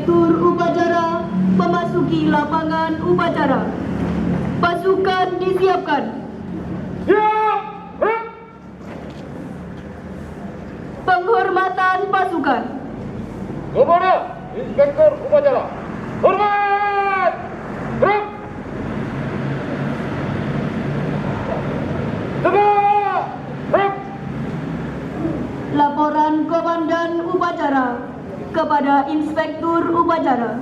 Inspektur upacara memasuki lapangan upacara. Pasukan disiapkan. Siap! Penghormatan pasukan. Kepada Inspektur upacara. Hormat! Gerak! Tegak! Gerak! Laporan Komandan Upacara kepada Inspektur Upacara.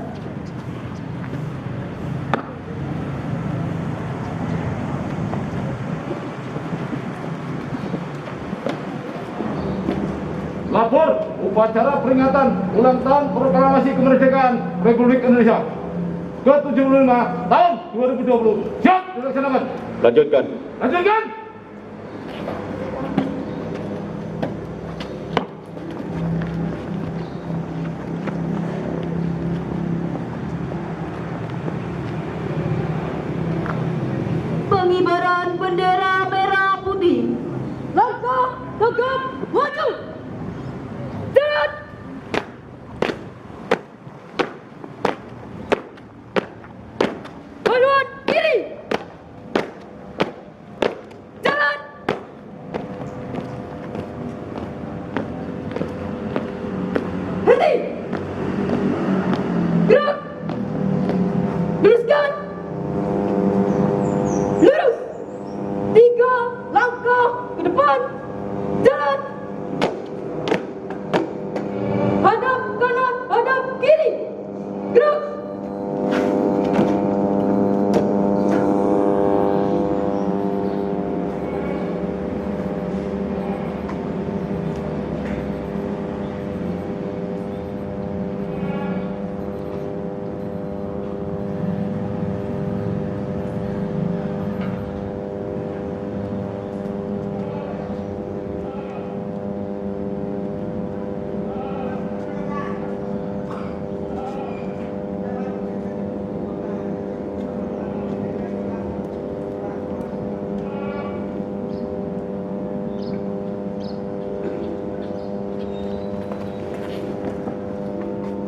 Lapor upacara peringatan ulang tahun proklamasi kemerdekaan Republik Indonesia ke-75 tahun 2020. Siap dilaksanakan. Lanjutkan. Lanjutkan. Pengibaran bendera merah putih. Langkah tegap maju. Jalan. Haluan kiri. Jalan. Henti. Gerak. Luruskan. Lurus. 3 langkah ke depan. Jalan. Hadap kanan, hadap kiri. Gerak.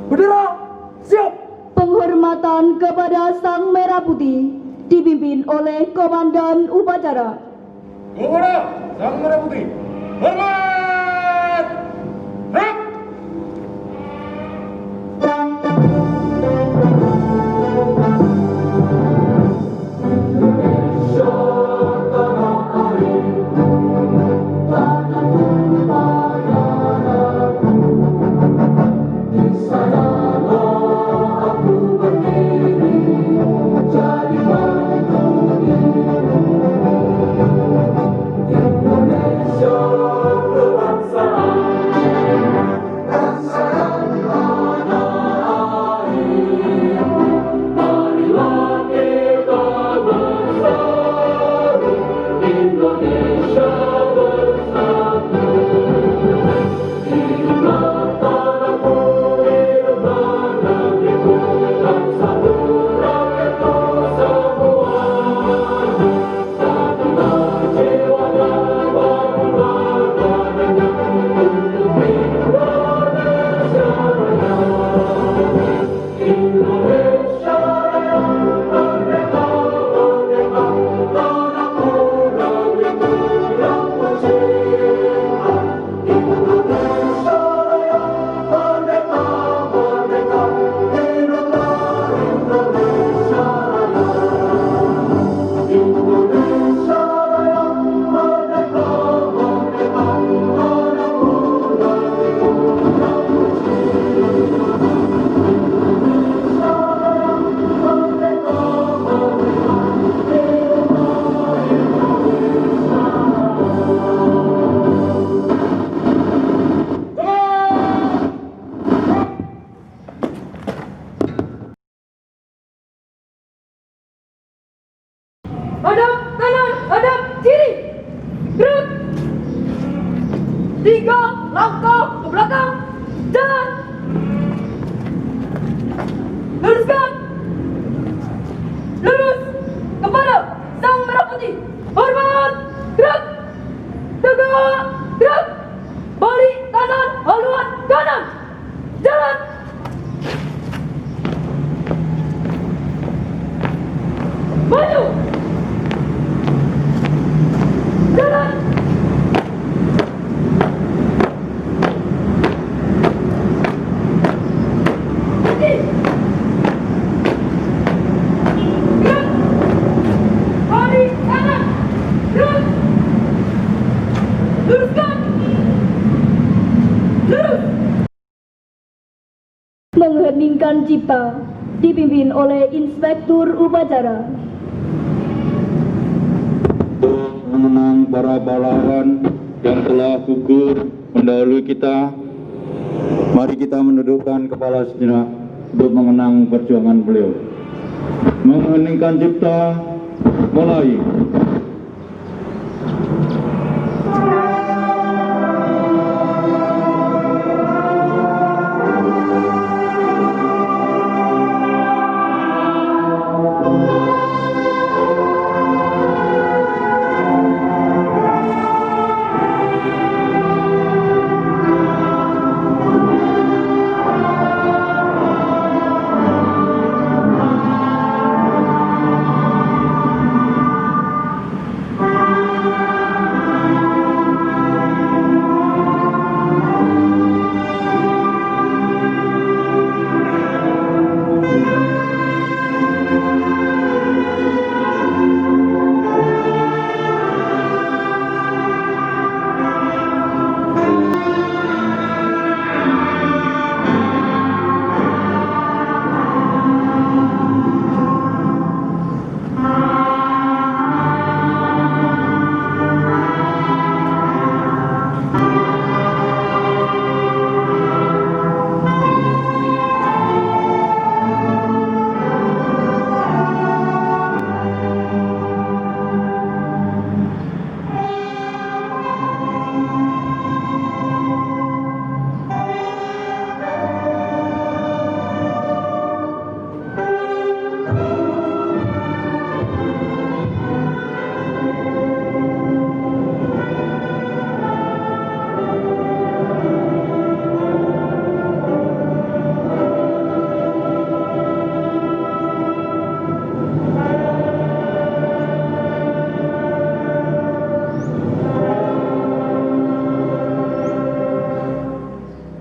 Bendera siap. Penghormatan kepada Sang Merah Putih dipimpin oleh Komandan Upacara. Kepada Sang Merah Putih. Hormat! Gerak! Hadap kanan, hadap kiri. Gerak. 3 langkah ke belakang. Jalan. Luruskan. Lurus kepada Sang Merah Putih. Hormat. Gerak. Tegak. Gerak. Balik kanan, haluan kanan. Jalan. Luruskan. Lurus. Mengheningkan cipta dipimpin oleh Inspektur Upacara. Mengenang para pahlawan yang telah gugur mendahului kita, mari kita menundukkan kepala sejenak untuk mengenang perjuangan beliau. Mengheningkan cipta, mulai.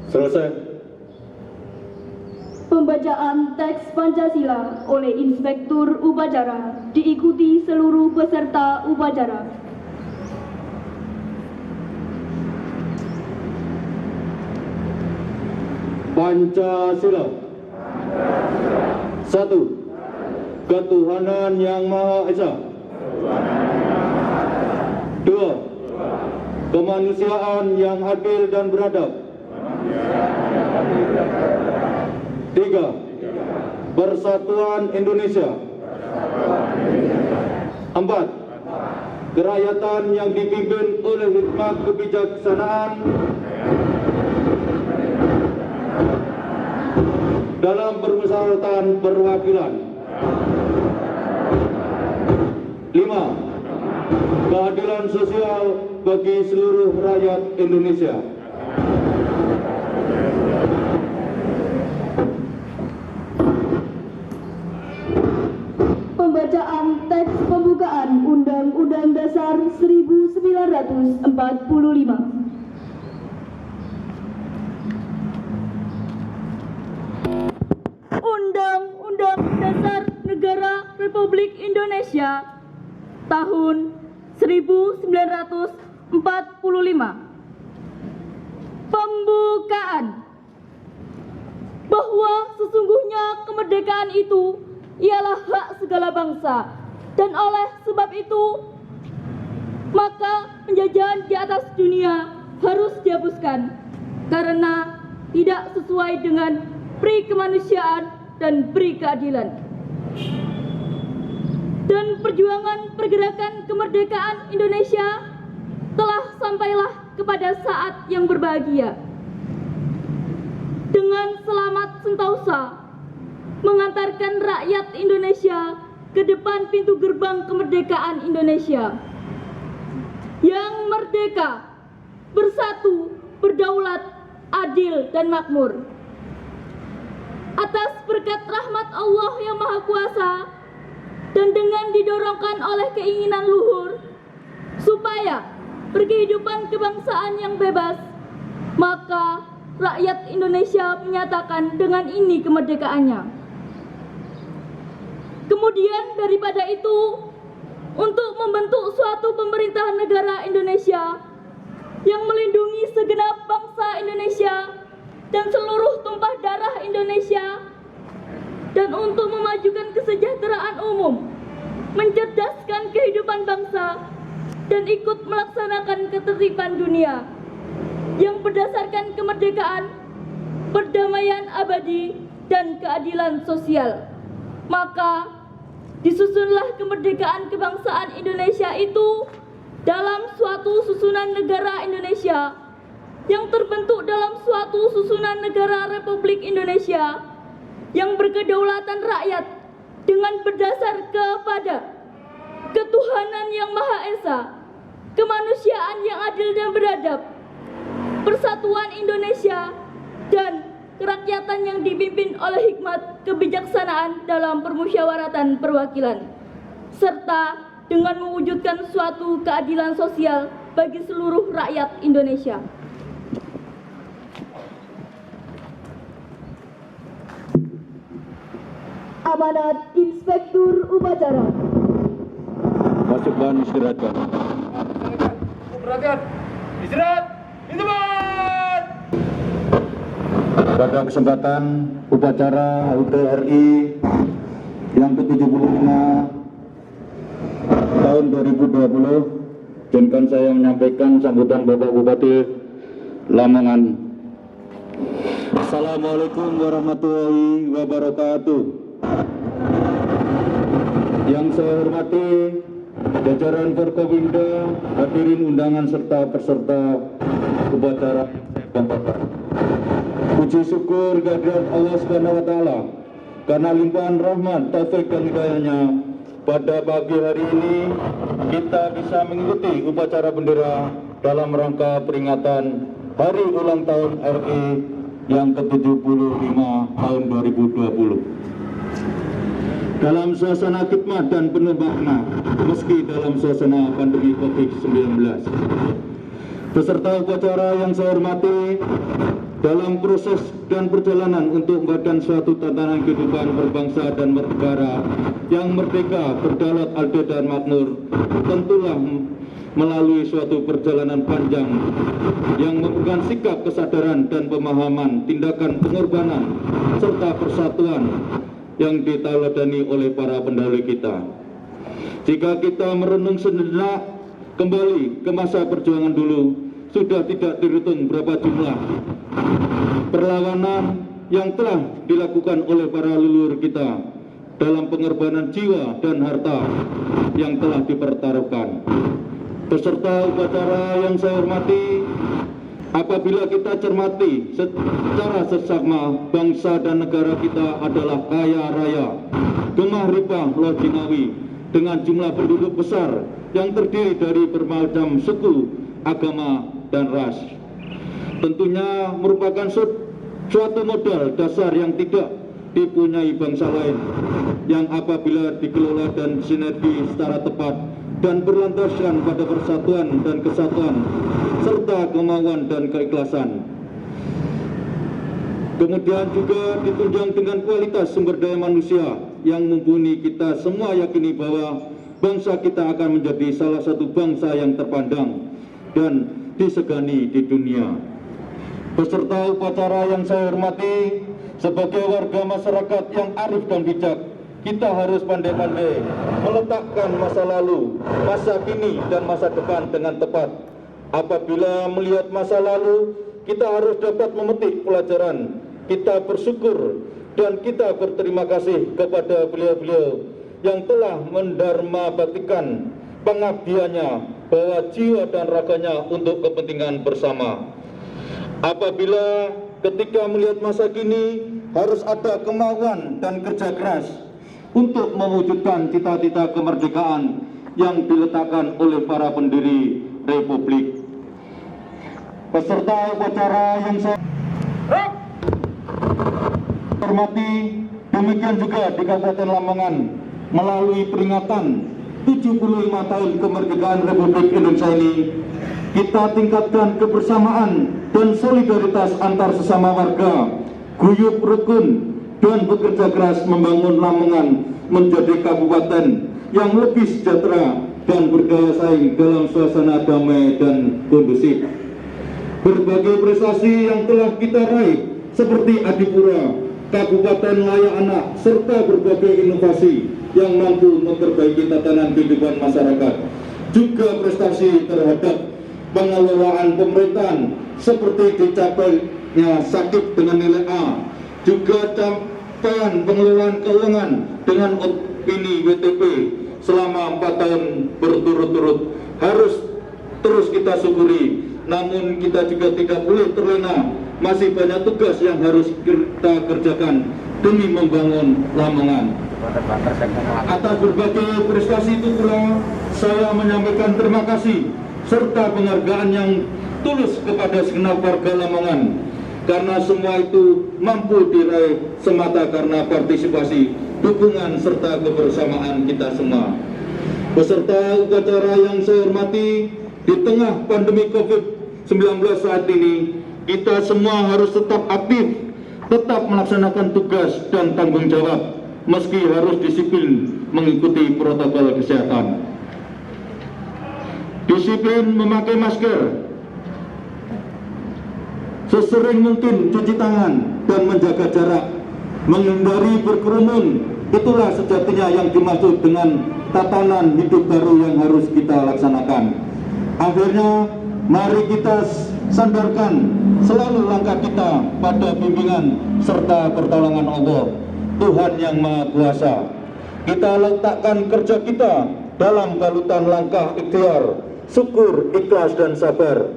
Selesai. Pembacaan teks Pancasila oleh Inspektur Upacara diikuti seluruh peserta upacara. Pancasila. 1. Ketuhanan Yang Maha Esa. 2. Kemanusiaan yang adil dan beradab. 3. Persatuan Indonesia. 4. Kerakyatan yang dipimpin oleh hikmat kebijaksanaan dalam permusyawaratan perwakilan. 5. Keadilan sosial bagi seluruh rakyat Indonesia. Pembacaan teks pembukaan Undang-Undang Dasar 1945. Undang-Undang Dasar Negara Republik Indonesia tahun 1945. Pembukaan. Bahwa sesungguhnya kemerdekaan itu ialah hak segala bangsa, dan oleh sebab itu maka penjajahan di atas dunia harus dihapuskan karena tidak sesuai dengan pri kemanusiaan dan pri keadilan. Dan perjuangan pergerakan kemerdekaan Indonesia telah sampailah kepada saat yang berbahagia. Dengan selamat sentosa mengantarkan rakyat Indonesia ke depan pintu gerbang kemerdekaan Indonesia yang merdeka, bersatu, berdaulat, adil, dan makmur. Atas berkat rahmat Allah yang Maha Kuasa dan dengan didorongkan oleh keinginan luhur supaya berkehidupan kebangsaan yang bebas, maka rakyat Indonesia menyatakan dengan ini kemerdekaannya. Kemudian daripada itu, untuk membentuk suatu pemerintahan negara Indonesia yang melindungi segenap bangsa Indonesia dan seluruh tumpah darah Indonesia, dan untuk memajukan kesejahteraan umum, mencerdaskan kehidupan bangsa, dan ikut melaksanakan ketertiban dunia yang berdasarkan kemerdekaan, perdamaian abadi, dan keadilan sosial. Maka disusunlah kemerdekaan kebangsaan Indonesia itu dalam suatu susunan negara Indonesia yang terbentuk dalam suatu susunan negara Republik Indonesia yang berkedaulatan rakyat dengan berdasar kepada ketuhanan yang Maha Esa, kemanusiaan yang adil dan beradab, persatuan Indonesia, dan kerakyatan yang dipimpin oleh hikmat kebijaksanaan dalam permusyawaratan perwakilan, serta dengan mewujudkan suatu keadilan sosial bagi seluruh rakyat Indonesia. Amanat Inspektur Upacara. Masukkan istirahatkan. Perhatian, istirahat, di tempat. Pada kesempatan upacara HUT RI yang ke-75 tahun 2020, izinkan saya menyampaikan sambutan Bapak Bupati Lamongan. Assalamualaikum warahmatullahi wabarakatuh. Yang saya hormati jajaran Forkopimda, hadirin undangan serta peserta upacara yang saya banggakan. Puji syukur kehadirat Allah Subhanahu wa taala karena limpahan rahmat, taufik dan hidayahnya, pada pagi hari ini kita bisa mengikuti upacara bendera dalam rangka peringatan Hari Ulang Tahun RI yang ke-75 tahun 2020. Dalam suasana khidmat dan penuh makna, meski dalam suasana pandemi COVID-19. Peserta upacara yang saya hormati, dalam proses dan perjalanan untuk membuatkan suatu tatanan kehidupan berbangsa dan bernegara yang merdeka, berdaulat, adil dan makmur, tentulah melalui suatu perjalanan panjang yang memegang sikap kesadaran dan pemahaman, tindakan pengorbanan serta persatuan yang diteladani oleh para pendahulu kita. Jika kita merenung sejenak kembali ke masa perjuangan dulu, sudah tidak terhitung berapa jumlah perlawanan yang telah dilakukan oleh para leluhur kita dalam pengorbanan jiwa dan harta yang telah dipertaruhkan. Peserta upacara yang saya hormati, apabila kita cermati secara seksama, bangsa dan negara kita adalah kaya raya, gemah ripah loh jinawi, dengan jumlah penduduk besar yang terdiri dari bermacam suku, agama, dan ras. Tentunya merupakan suatu modal dasar yang tidak dipunyai bangsa lain, yang apabila dikelola dan sinergi secara tepat dan berlandaskan pada persatuan dan kesatuan serta kemauan dan keikhlasan. Kemudian juga ditunjang dengan kualitas sumber daya manusia yang mumpuni. Kita semua yakini bahwa bangsa kita akan menjadi salah satu bangsa yang terpandang dan disegani di dunia. Peserta upacara yang saya hormati, sebagai warga masyarakat yang arif dan bijak, kita harus pandai-pandai meletakkan masa lalu, masa kini, dan masa depan dengan tepat. Apabila melihat masa lalu, kita harus dapat memetik pelajaran, kita bersyukur, dan kita berterima kasih kepada beliau-beliau yang telah mendharma baktikan pengabdiannya, bahwa jiwa dan raganya untuk kepentingan bersama. Apabila ketika melihat masa kini, harus ada kemauan dan kerja keras untuk mewujudkan cita-cita kemerdekaan yang diletakkan oleh para pendiri Republik. Peserta upacara yang saya hormati, demikian juga di Kabupaten Lamongan melalui peringatan 75 tahun kemerdekaan Republik Indonesia ini, kita tingkatkan kebersamaan dan solidaritas antar sesama warga, guyup rukun, dan bekerja keras membangun Lamongan menjadi kabupaten yang lebih sejahtera dan berdaya saing dalam suasana damai dan kondusif. Berbagai prestasi yang telah kita raih seperti Adipura, Kabupaten Layak Anak, serta berbagai inovasi yang mampu memperbaiki tatanan kehidupan masyarakat. Juga prestasi terhadap pengelolaan pemerintahan seperti dicapainya sakit dengan nilai A. Juga capaian pengelolaan keuangan dengan opini WTP selama 4 tahun berturut-turut harus terus kita syukuri. Namun kita juga tidak boleh terlena, masih banyak tugas yang harus kita kerjakan demi membangun Lamongan. Atas berbagai prestasi itu pula saya menyampaikan terima kasih serta penghargaan yang tulus kepada segenap warga Lamongan, karena semua itu mampu diraih semata karena partisipasi, dukungan serta kebersamaan kita semua. Beserta upacara yang saya hormati, di tengah pandemi COVID-19 saat ini, kita semua harus tetap aktif, tetap melaksanakan tugas dan tanggung jawab, meski harus disiplin mengikuti protokol kesehatan. Disiplin memakai masker, sesering mungkin cuci tangan dan menjaga jarak, menghindari berkerumun. Itulah sejatinya yang dimaksud dengan tatanan hidup baru yang harus kita laksanakan. Akhirnya, mari kita sandarkan selalu langkah kita pada bimbingan serta pertolongan Allah, Tuhan yang Maha Kuasa. Kita letakkan kerja kita dalam balutan langkah ikhtiar, syukur, ikhlas, dan sabar.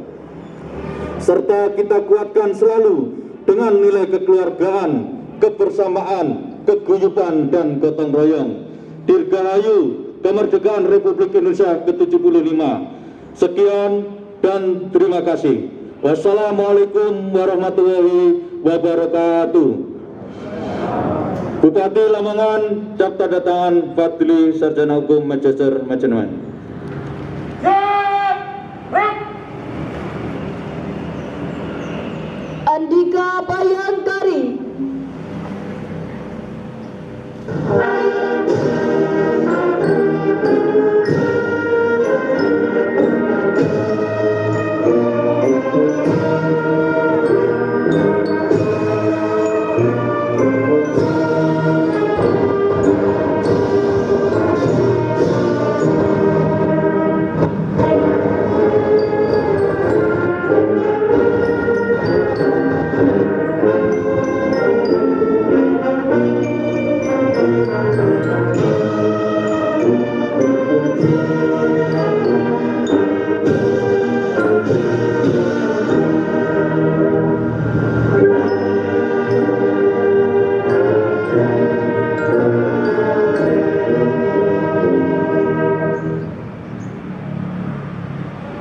Serta kita kuatkan selalu dengan nilai kekeluargaan, kebersamaan, keguyuban, dan gotong royong. Dirgahayu kemerdekaan Republik Indonesia ke-75. Sekian dan terima kasih. Wassalamualaikum warahmatullahi wabarakatuh. Bupati Lamongan, cap tanda tangan Fadli Sarjana Hukum Magister Management. Andika Bayangkari.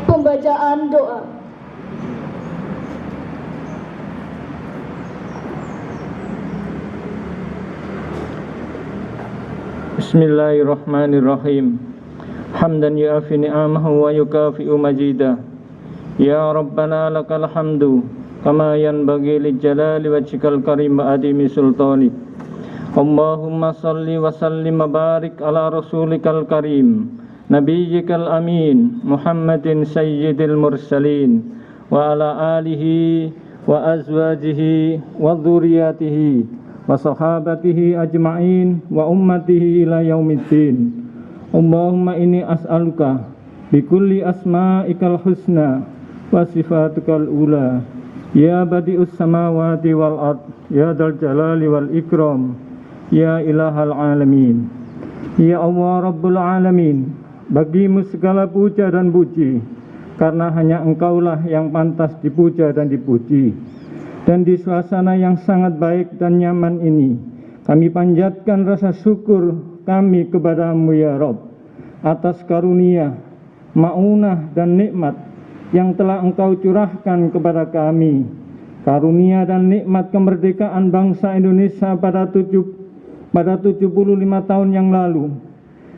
Pembacaan doa. Bismillahirrahmanirrahim. Hamdan yu'afi ni'amahu wa yukafi'u majidah. Ya Rabbana lakal hamdu kama yanbaghi lijalali wajhikal karim wa adimi sultanik. Allahumma salli wa sallim wa barik ala rasulikal karim nabiyyikal amin Muhammadin sayyidil mursalin wa ala alihi wa azwajihi wa dzurriyyatihi wa sahabatihi ajma'in wa ummatihi ila yaumiddin. Allahumma inni as'aluka bikulli asma'ikal husna wa sifatukal ula ya badi'us samawati wal ard ya dzal jalali wal ikram ya ilahal alamin. Ya Allah Rabbul alamin, bagimu segala puja dan puji, karena hanya Engkaulah yang pantas dipuja dan dipuji. Dan di suasana yang sangat baik dan nyaman ini, kami panjatkan rasa syukur kami kepadamu ya Rabb, atas karunia, ma'unah dan nikmat yang telah Engkau curahkan kepada kami. Karunia dan nikmat kemerdekaan bangsa Indonesia pada 75 tahun yang lalu.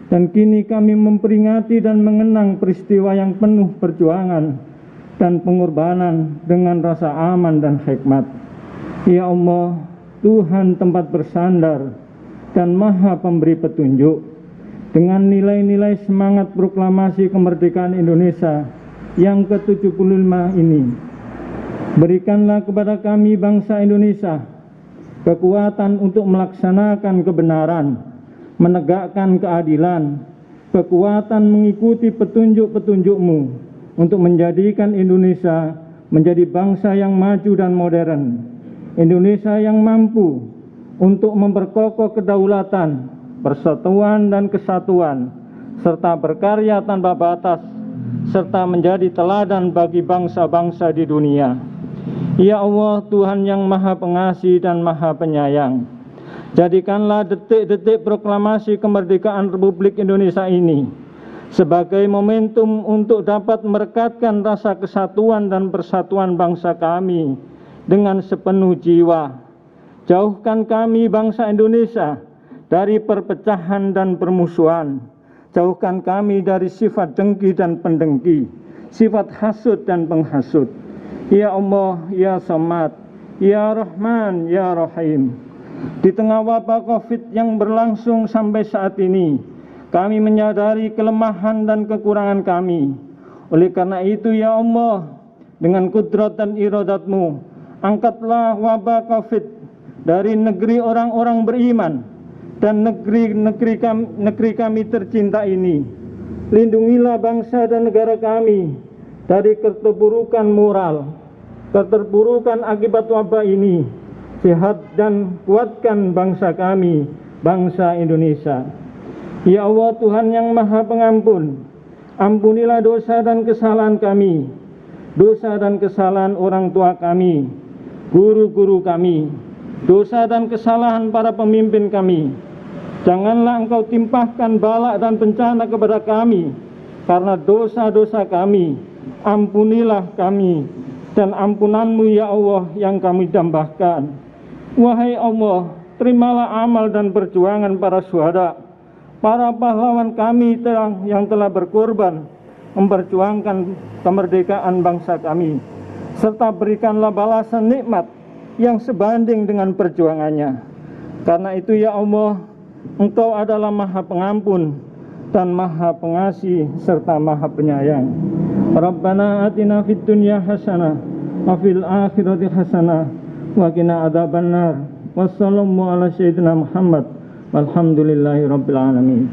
Dan kini kami memperingati dan mengenang peristiwa yang penuh perjuangan dan pengorbanan dengan rasa aman dan hikmat. Ya Allah, Tuhan tempat bersandar dan Maha Pemberi petunjuk, dengan nilai-nilai semangat proklamasi kemerdekaan Indonesia yang ke-75 ini, Berikanlah kepada kami bangsa Indonesia kekuatan untuk melaksanakan kebenaran, menegakkan keadilan, kekuatan mengikuti petunjuk-petunjuk-Mu untuk menjadikan Indonesia menjadi bangsa yang maju dan modern, Indonesia yang mampu untuk memperkokoh kedaulatan, persatuan dan kesatuan, serta berkarya tanpa batas, serta menjadi teladan bagi bangsa-bangsa di dunia. Ya Allah, Tuhan yang Maha Pengasih dan Maha Penyayang, jadikanlah detik-detik proklamasi kemerdekaan Republik Indonesia ini sebagai momentum untuk dapat merekatkan rasa kesatuan dan persatuan bangsa kami dengan sepenuh jiwa. Jauhkan kami bangsa Indonesia dari perpecahan dan permusuhan. Jauhkan kami dari sifat dengki dan pendengki, sifat hasud dan penghasut. Ya Allah, Ya Samad, Ya Rahman, Ya Rahim. Di tengah wabah COVID yang berlangsung sampai saat ini, kami menyadari kelemahan dan kekurangan kami. Oleh karena itu, Ya Allah, dengan kudrat dan iradat-Mu, angkatlah wabah COVID dari negeri orang-orang beriman dan negeri kami tercinta ini. Lindungilah bangsa dan negara kami dari keterpurukan moral, keterpurukan akibat wabah ini. Sehat dan kuatkan bangsa kami, bangsa Indonesia. Ya Allah, Tuhan yang Maha Pengampun, ampunilah dosa dan kesalahan kami, dosa dan kesalahan orang tua kami, guru-guru kami, dosa dan kesalahan para pemimpin kami. Janganlah Engkau timpahkan bala dan bencana kepada kami karena dosa-dosa kami. Ampunilah kami dan ampunan-Mu ya Allah yang kami dambahkan. Wahai Allah, terimalah amal dan perjuangan para syuhada, para pahlawan kami yang telah berkorban memperjuangkan kemerdekaan bangsa kami, serta berikanlah balasan nikmat yang sebanding dengan perjuangannya. Karena itu ya Allah, Engkau adalah Maha Pengampun dan Maha Pengasih serta Maha Penyayang. Rabbana atina fid dunya hasanah wa fil akhirati hasanah wa qina adzabannar. Wassalamu ala sayyidina Muhammad walhamdulillahi rabbil alamin.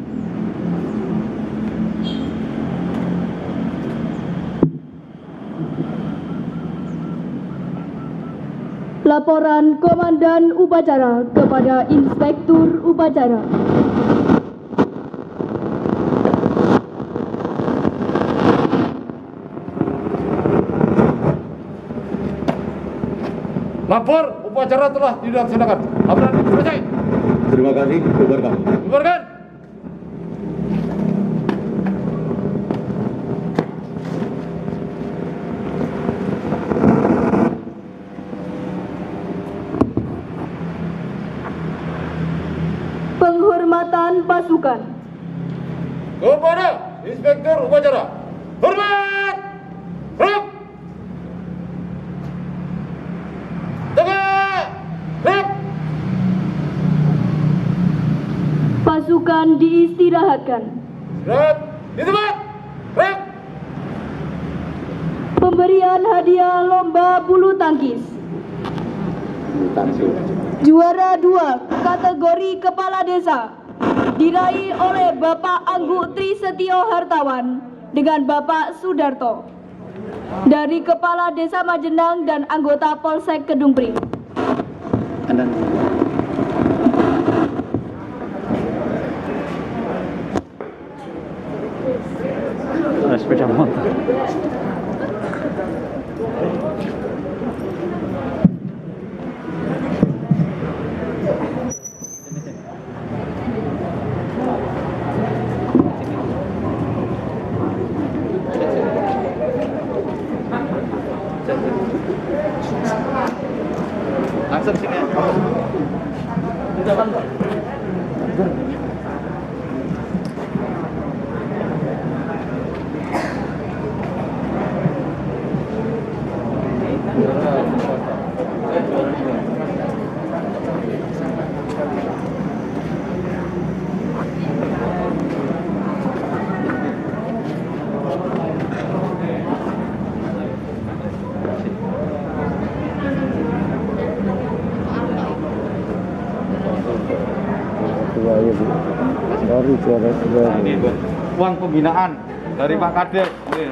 Laporan Komandan Upacara kepada Inspektur Upacara. Lapor upacara telah dilaksanakan. Laporan selesai. Terima kasih, bubarkan. Bubarkan. Penghormatan pasukan. Kepada Inspektur Upacara. Hormat. Rep. Tegak. Rep. Pasukan diistirahatkan. Rep. Di tempat. Rep. Pemberian hadiah lomba bulu tangkis. Juara 2 kategori Kepala Desa diraih oleh Bapak Anggu Trisetio Hartawan dengan Bapak Sudarto dari Kepala Desa Majenang dan anggota Polsek Kedung Pring. Sepeda motor. Langsung sini. Baru juara kedua. Nah, ini buat uang pembinaan dari Pak Kades. Ini.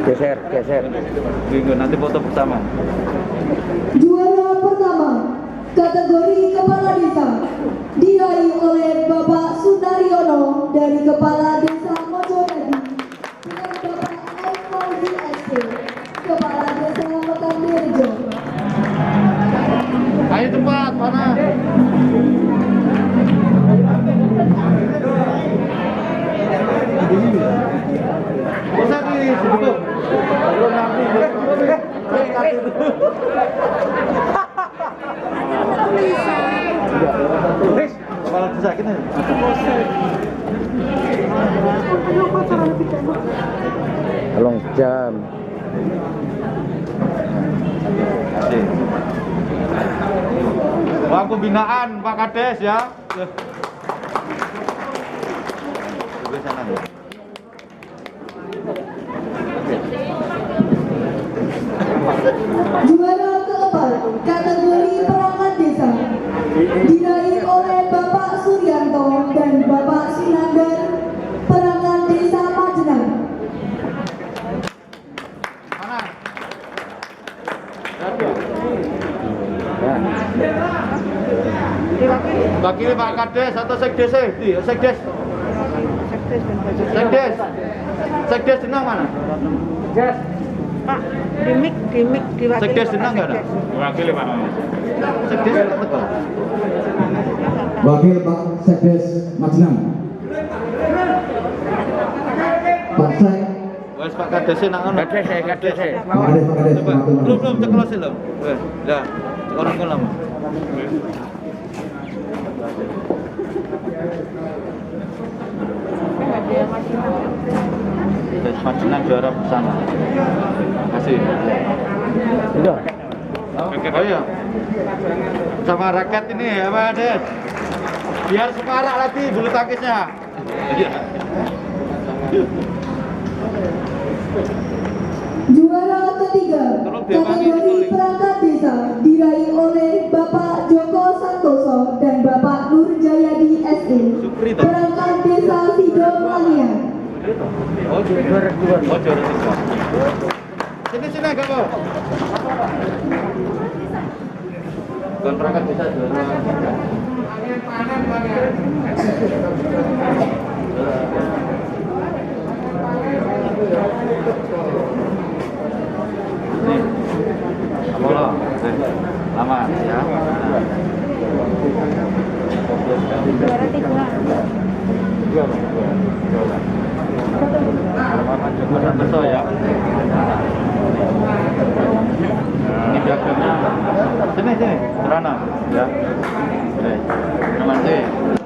Geser. Minggu nanti foto bersama. Juara pertama, kategori Kepala Desa, diraih oleh Bapak Sundaryono dari Kepala Desa Mojodadi dengan Bapak M. Fauzi SP, Kepala Desa Mekamberjo. Ayo cepat, mana? Bisa di situ. Belum nanti. Kepala desa kita. Tolong jam. Kasih. Uang pembinaan Pak Kades ya. Di sana. Juara keempat, kategori perangkat desa, diraih oleh Bapak Suryanto dan Bapak Sinandar, perangkat desa Majenang. Mana? Bagi Pak Kades atau Sekdes? Sekdes. Sekdes senang mana? Pak, dimik diwakili Sekdes Bapak senang nggak ada? Sekdes. Wakil Pak. Sekdes senang betul. Wakil Pak Sekdes Majenang. Pak Sek. Wes Pak Kades senang kan? Kades. Pak Kades. Coba. Belum ceklosin loh. Wes, dah. Orang kan lama. Majenang juara bersama. Kasih. Udah. Oh iya. Sama raket ini ya Pak Des. Biar semarak lagi bulu tangkisnya. Juara ketiga, Tolong diamangi, kategori tolong. perangkat desa, diraih oleh Bapak Joko Santoso dan Bapak Nur Jayadi SE, Supri, toh? perangkat desa Sidomania. Oh juara dua. Oh juara tiga. Sini agak mau. Kontrakan bisa juara. Nih, apa lo? Lama ya. Juara tiga. Bapak Joko Santoso ya. Ini piagamnya. Sini, Serana ya. Oke. Terima kasih.